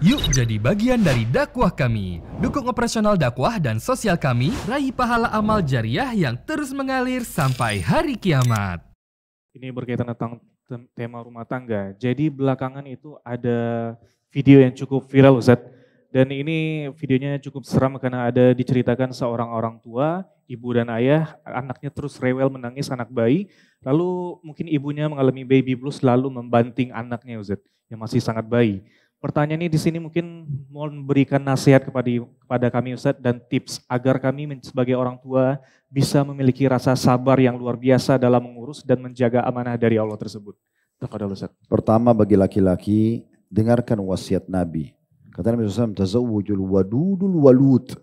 Yuk jadi bagian dari dakwah kami. Dukung operasional dakwah dan sosial kami, raih pahala amal jariah yang terus mengalir sampai hari kiamat. Ini berkaitan tentang tema rumah tangga. Jadi belakangan itu ada video yang cukup viral, Ustaz. Dan ini videonya cukup seram karena ada diceritakan seorang orang tua, ibu dan ayah, anaknya terus rewel menangis, anak bayi. Lalu mungkin ibunya mengalami baby blues lalu membanting anaknya, Ustaz, yang masih sangat bayi. Pertanyaannya di sini mungkin mau memberikan nasihat kepada kami, Ustaz, dan tips agar kami sebagai orang tua bisa memiliki rasa sabar yang luar biasa dalam mengurus dan menjaga amanah dari Allah tersebut. Tafadhol, Ustaz. Pertama, bagi laki-laki, dengarkan wasiat Nabi. Kata Nabi SAW, tazawwujul wadudul walud.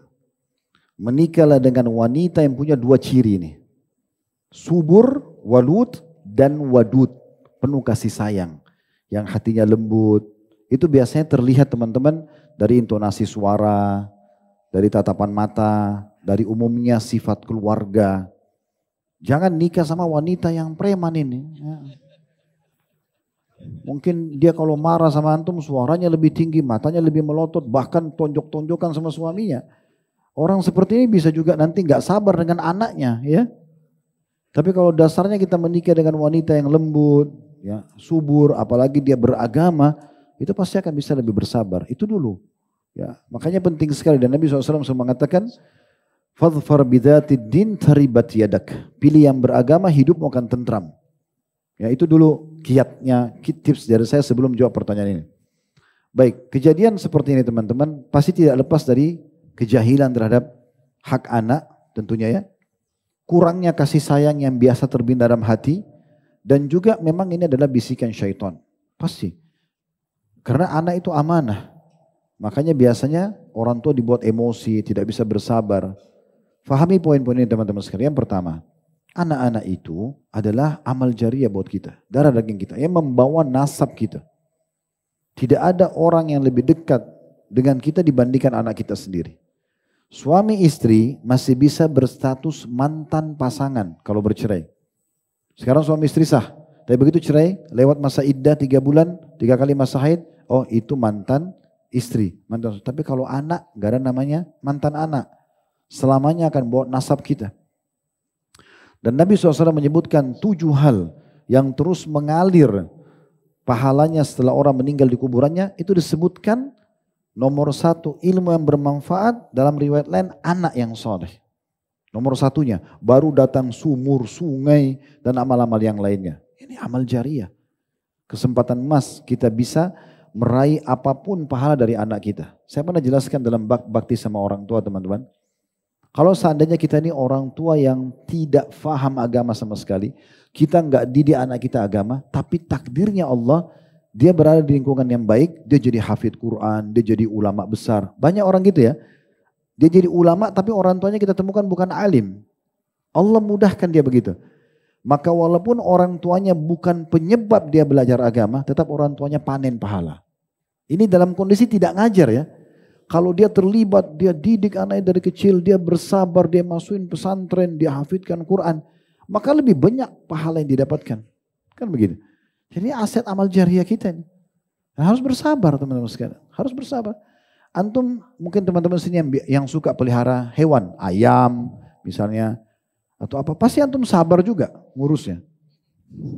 Menikahlah dengan wanita yang punya dua ciri ini. Subur, walud, dan wadud. Penuh kasih sayang. Yang hatinya lembut. Itu biasanya terlihat teman-teman dari intonasi suara, dari tatapan mata, dari umumnya sifat keluarga. Jangan nikah sama wanita yang preman ini. Mungkin dia kalau marah sama antum suaranya lebih tinggi, matanya lebih melotot, bahkan tonjok-tonjokan sama suaminya. Orang seperti ini bisa juga nanti nggak sabar dengan anaknya, ya. Tapi kalau dasarnya kita menikah dengan wanita yang lembut, ya, subur, apalagi dia beragama, itu pasti akan bisa lebih bersabar. Itu dulu. Ya, makanya penting sekali. Dan Nabi SAW mengatakan, fadhfar bidhatid din taribat yadak. Pilih yang beragama, hidupmu akan tentram. Ya, itu dulu kiatnya, tips dari saya sebelum jawab pertanyaan ini. Baik, kejadian seperti ini teman-teman pasti tidak lepas dari kejahilan terhadap hak anak tentunya ya. Kurangnya kasih sayang yang biasa terbina dalam hati. Dan juga memang ini adalah bisikan syaitan. Pasti. Karena anak itu amanah. Makanya biasanya orang tua dibuat emosi, tidak bisa bersabar. Fahami poin-poin ini teman-teman sekalian. Yang pertama, anak-anak itu adalah amal jariah buat kita. Darah daging kita yang membawa nasab kita. Tidak ada orang yang lebih dekat dengan kita dibandingkan anak kita sendiri. Suami istri masih bisa berstatus mantan pasangan kalau bercerai. Sekarang suami istri sah. Tapi begitu cerai, lewat masa iddah 3 bulan, 3 kali masa haid, oh itu mantan istri. Mantan. Tapi kalau anak, gak ada namanya mantan anak. Selamanya akan bawa nasab kita. Dan Nabi SAW menyebutkan 7 hal yang terus mengalir pahalanya setelah orang meninggal di kuburannya. Itu disebutkan nomor 1, ilmu yang bermanfaat, dalam riwayat lain anak yang soleh. Nomor 1-nya, baru datang sumur, sungai, dan amal-amal yang lainnya. Ini amal jariah. Kesempatan emas kita bisa meraih apapun pahala dari anak kita. Saya pernah jelaskan dalam bakti sama orang tua teman-teman. Kalau seandainya kita ini orang tua yang tidak faham agama sama sekali. Kita nggak didik anak kita agama. Tapi takdirnya Allah, dia berada di lingkungan yang baik. Dia jadi hafidh Quran, dia jadi ulama besar. Banyak orang gitu ya. Dia jadi ulama tapi orang tuanya kita temukan bukan alim. Allah mudahkan dia begitu. Maka walaupun orang tuanya bukan penyebab dia belajar agama, tetap orang tuanya panen pahala. Ini dalam kondisi tidak ngajar ya. Kalau dia terlibat, dia didik anaknya dari kecil, dia bersabar, dia masukin pesantren, dia hafidkan Quran. Maka lebih banyak pahala yang didapatkan. Kan begitu. Jadi aset amal jariah kita ini. Nah, harus bersabar teman-teman sekalian. Harus bersabar. Antum mungkin teman-teman sini yang suka pelihara hewan, ayam misalnya. Atau apa, pasti antum sabar juga ngurusnya.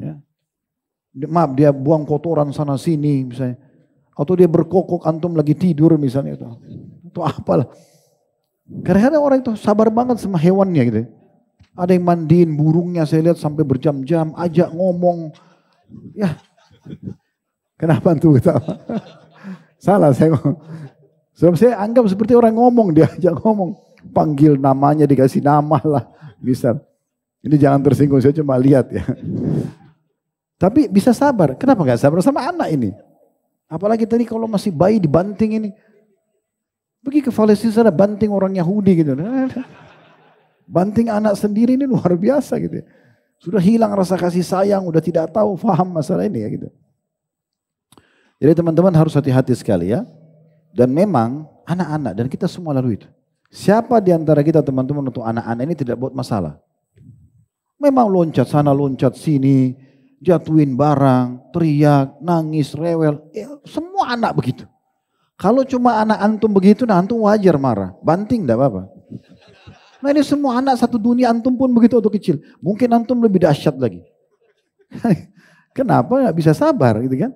Ya. Maaf, dia buang kotoran sana sini misalnya. Atau dia berkokok antum lagi tidur misalnya. Atau apalah. Kadang-kadang orang itu sabar banget sama hewannya gitu. Ada yang mandiin burungnya saya lihat sampai berjam-jam, ajak ngomong. Ya, kenapa antum ketawa? Salah saya ngomong. Sebab saya anggap seperti orang ngomong, dia ajak ngomong. Panggil namanya, dikasih nama lah. Bisa. Ini jangan tersinggung, saya cuma lihat ya. Tapi bisa sabar. Kenapa gak sabar sama anak ini? Apalagi tadi kalau masih bayi dibanting ini. Pergi ke Palestina sana banting orang Yahudi gitu. Banting anak sendiri ini luar biasa gitu. Sudah hilang rasa kasih sayang, udah tidak tahu, paham masalah ini ya gitu. Jadi teman-teman harus hati-hati sekali ya. Dan memang anak-anak dan kita semua lalu itu. Siapa di antara kita teman-teman untuk anak-anak ini tidak buat masalah? Memang loncat sana, loncat sini, jatuhin barang, teriak, nangis, rewel. Ya, semua anak begitu. Kalau cuma anak antum begitu, nah antum wajar marah. Banting enggak apa-apa. Nah ini semua anak satu dunia, antum pun begitu waktu kecil. Mungkin antum lebih dahsyat lagi. Kenapa nggak bisa sabar gitu kan?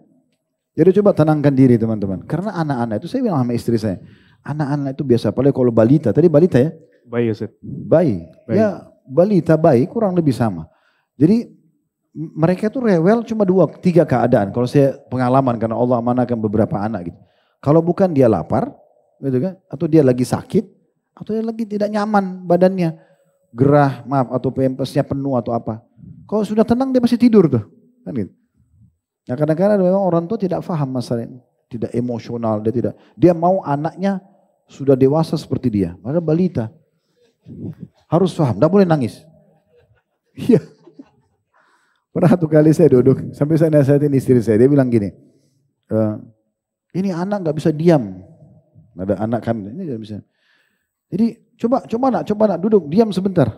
Jadi coba tenangkan diri teman-teman. Karena anak-anak itu, saya bilang sama istri saya, anak-anak itu biasa, apalagi kalau balita. Tadi balita ya? Bayi Ustaz. Bayi. Ya balita, bayi kurang lebih sama. Jadi mereka itu rewel cuma 2-3 keadaan. Kalau saya pengalaman karena Allah amanahkan beberapa anak gitu. Kalau bukan dia lapar, gitu kan? Atau dia lagi sakit, atau dia lagi tidak nyaman badannya, gerah, maaf, atau PMS-nya penuh atau apa. Kalau sudah tenang dia pasti tidur tuh, kan gitu. Nah kadang-kadang memang orang tua tidak paham masalah ini, tidak emosional, dia mau anaknya sudah dewasa seperti dia, padahal balita. Harus paham, tidak boleh nangis. Iya. Pernah satu kali saya duduk, sampai saya nasihatin istri saya, dia bilang gini, ini anak nggak bisa diam. Ada anak kami, ini nggak bisa. Jadi coba nak duduk, diam sebentar.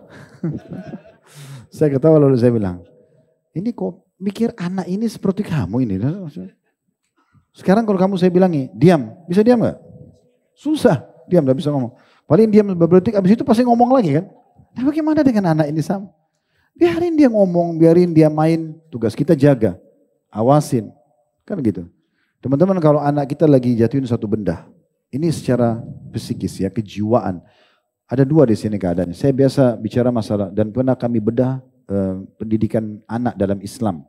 Saya ketawa lalu saya bilang, ini kok mikir anak ini seperti kamu ini. Sekarang kalau kamu saya bilangi, diam, bisa diam nggak? Susah, diam, nggak bisa ngomong. Paling diam beberapa detik, abis itu pasti ngomong lagi kan. Nah bagaimana dengan anak ini sama? Biarin dia ngomong, biarin dia main, tugas kita jaga, awasin, kan gitu. Teman-teman kalau anak kita lagi jatuhin satu benda, ini secara psikis ya, kejiwaan. Ada 2 di sini keadaannya. Saya biasa bicara masalah dan pernah kami bedah pendidikan anak dalam Islam.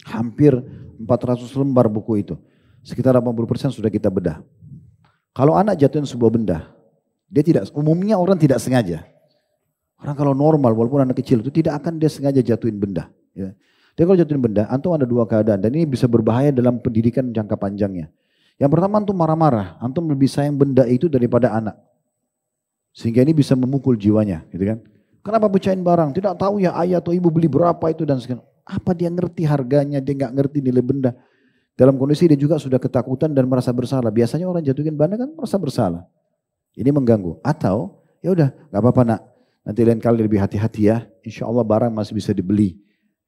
Hampir 400 lembar buku itu. Sekitar 80% sudah kita bedah. Kalau anak jatuhin sebuah benda, dia tidak, umumnya orang tidak sengaja. Orang kalau normal walaupun anak kecil itu tidak akan dia sengaja jatuhin benda. Ya. Dia kalau jatuhin benda, antum ada 2 keadaan dan ini bisa berbahaya dalam pendidikan jangka panjangnya. Yang pertama antum marah-marah, antum lebih sayang benda itu daripada anak. Sehingga ini bisa memukul jiwanya, gitu kan. Kenapa pecahin barang? Tidak tahu ya ayah atau ibu beli berapa itu dan segala. Apa dia ngerti harganya, dia nggak ngerti nilai benda. Dalam kondisi dia juga sudah ketakutan dan merasa bersalah. Biasanya orang jatuhin benda kan merasa bersalah. Ini mengganggu. Atau ya udah nggak apa-apa nak, nanti lain kali lebih hati-hati ya. Insya Allah barang masih bisa dibeli.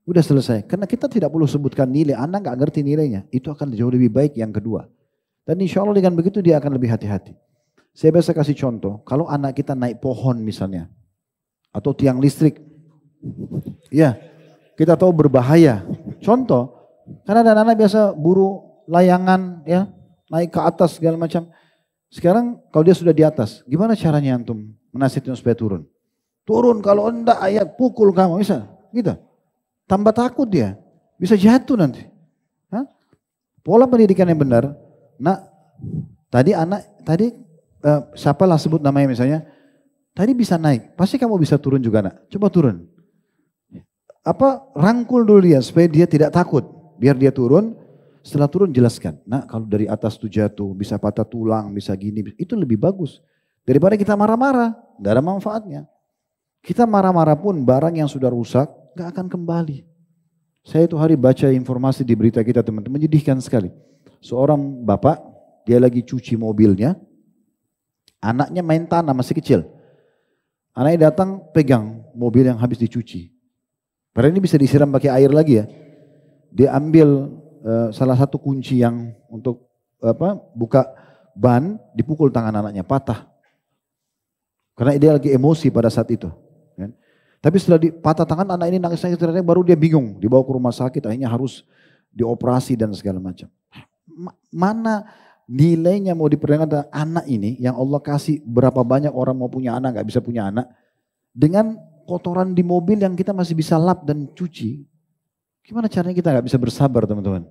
Udah selesai. Karena kita tidak perlu sebutkan nilai, anak nggak ngerti nilainya. Itu akan jauh lebih baik yang kedua. Dan insya Allah dengan begitu dia akan lebih hati-hati. Saya biasa kasih contoh, kalau anak kita naik pohon misalnya, atau tiang listrik, ya kita tahu berbahaya. Contoh, karena ada anak biasa buru layangan, ya naik ke atas segala macam. Sekarang kalau dia sudah di atas, gimana caranya antum menasihatin supaya turun? Turun, kalau enggak ayah pukul kamu, bisa, gitu. Tambah takut dia, bisa jatuh nanti. Hah? Pola pendidikan yang benar, nak, tadi siapalah sebut namanya misalnya, tadi bisa naik, pasti kamu bisa turun juga nak, coba turun. Rangkul dulu dia supaya dia tidak takut, biar dia turun, setelah turun jelaskan. Nah kalau dari atas tuh jatuh, bisa patah tulang, bisa gini, itu lebih bagus. Daripada kita marah-marah, gak ada manfaatnya. Kita marah-marah pun barang yang sudah rusak, gak akan kembali. Saya itu hari baca informasi di berita kita teman-teman, menyedihkan sekali. Seorang bapak, dia lagi cuci mobilnya, anaknya main tanah masih kecil. Anaknya datang pegang mobil yang habis dicuci. Padahal ini bisa disiram pakai air lagi ya. Dia ambil salah satu kunci yang untuk buka ban, dipukul tangan anaknya, patah. Karena dia lagi emosi pada saat itu. Kan? Tapi setelah patah tangan anak ini nangis-nangis ternyata baru dia bingung. Dibawa ke rumah sakit akhirnya harus dioperasi dan segala macam. Mana nilainya mau diperdengarkan anak ini yang Allah kasih berapa banyak orang mau punya anak gak bisa punya anak. Dengan kotoran di mobil yang kita masih bisa lap dan cuci. Gimana caranya kita gak bisa bersabar teman-teman.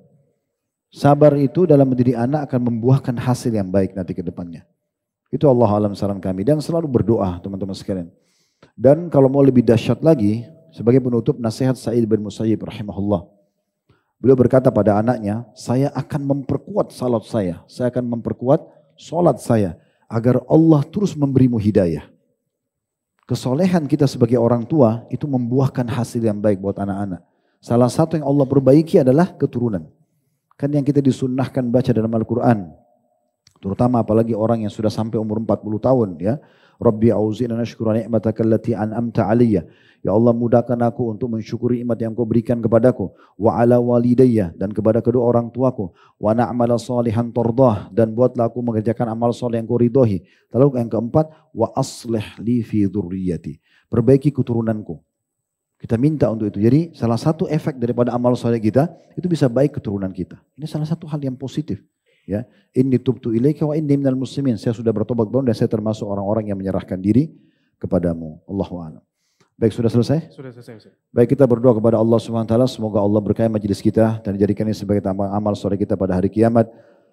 Sabar itu dalam mendidik anak akan membuahkan hasil yang baik nanti ke depannya. Itu Allah alam saran kami. Dan selalu berdoa teman-teman sekalian. Dan kalau mau lebih dahsyat lagi, sebagai penutup nasihat Sa'id bin Musayyib rahimahullah. Beliau berkata pada anaknya, saya akan memperkuat salat saya akan memperkuat salat saya, agar Allah terus memberimu hidayah. Kesolehan kita sebagai orang tua, itu membuahkan hasil yang baik buat anak-anak. Salah satu yang Allah perbaiki adalah keturunan. Kan yang kita disunnahkan baca dalam Al-Quran. Terutama apalagi orang yang sudah sampai umur 40 tahun ya. Rabbi auzi'na nashkura ni'mataka allati an'amta 'alayya. Ya Allah mudahkan aku untuk mensyukuri nikmat yang Kau berikan kepadaku, wa ala walidayya, dan kepada kedua orang tuaku, wa na'mala salihan tardah, dan buatlah aku mengerjakan amal saleh yang Kau ridhoi. Lalu yang keempat, wa aslih li fi dzurriyyati. Perbaiki keturunanku. Kita minta untuk itu. Jadi salah satu efek daripada amal saleh kita itu bisa baik keturunan kita. Ini salah satu hal yang positif. Ya, inni tubtu ilaika wa inni minal muslimin. Saya sudah bertobat dan saya termasuk orang-orang yang menyerahkan diri kepadamu. Allahu a'lam. Baik, sudah selesai? Sudah selesai. Baik, kita berdoa kepada Allah Subhanahu wa taala, semoga Allah berkahi majelis kita dan dijadikan ini sebagai amal soleh kita pada hari kiamat.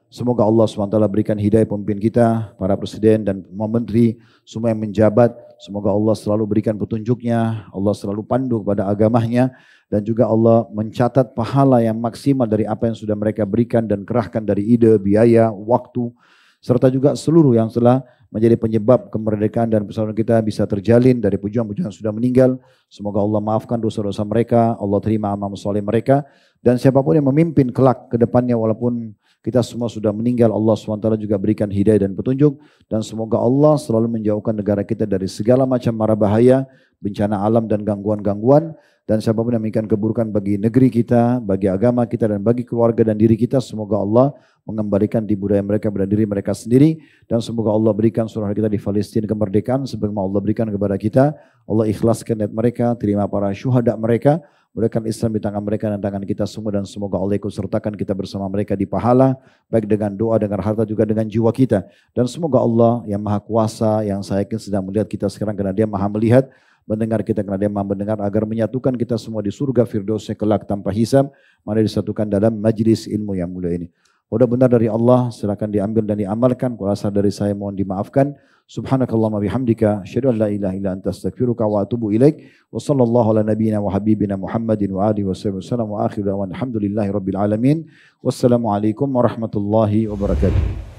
Semoga Allah Subhanahu wa taala berikan hidayah pemimpin kita, para presiden dan menteri, semua yang menjabat. Semoga Allah selalu berikan petunjuknya, Allah selalu pandu kepada agamanya, dan juga Allah mencatat pahala yang maksimal dari apa yang sudah mereka berikan dan kerahkan dari ide, biaya, waktu, serta juga seluruh yang telah menjadi penyebab kemerdekaan dan persatuan kita bisa terjalin dari pejuang-pejuang yang sudah meninggal. Semoga Allah maafkan dosa-dosa mereka, Allah terima amal soleh mereka, dan siapapun yang memimpin kelak ke depannya walaupun kita semua sudah meninggal, Allah SWT juga berikan hidayah dan petunjuk, dan semoga Allah selalu menjauhkan negara kita dari segala macam mara bahaya, bencana alam dan gangguan-gangguan. Dan siapapun yang menginginkan keburukan bagi negeri kita, bagi agama kita, dan bagi keluarga dan diri kita, semoga Allah mengembalikan di budaya mereka pada diri mereka sendiri. Dan semoga Allah berikan saudara kita di Palestina kemerdekaan, sebagaimana Allah berikan kepada kita. Allah ikhlaskan niat mereka, terima para syuhada mereka, mudahkan Islam di tangan mereka dan tangan kita semua. Dan semoga Allah ikut sertakan kita bersama mereka di pahala, baik dengan doa, dengan harta, juga dengan jiwa kita. Dan semoga Allah yang maha kuasa, yang saya yakin sedang melihat kita sekarang karena Dia maha melihat, mendengar kita karena Dia maha mendengar, agar menyatukan kita semua di surga Firdausnya kelak tanpa hisab, mana disatukan dalam majlis ilmu yang mulia ini. Mudah benar dari Allah, silakan diambil dan diamalkan. Kalau salah dari saya mohon dimaafkan. Subhanakallahumma bihamdika, asyhadu an la ilaha illa anta astaghfiruka wa atubu ilaik. Wa sallallahu ala nabiyyina wa habibina Muhammadin wa alihi wasallam wa akhiru da'wana alhamdulillahi rabbil alamin. Wassalamualaikum warahmatullahi wabarakatuh.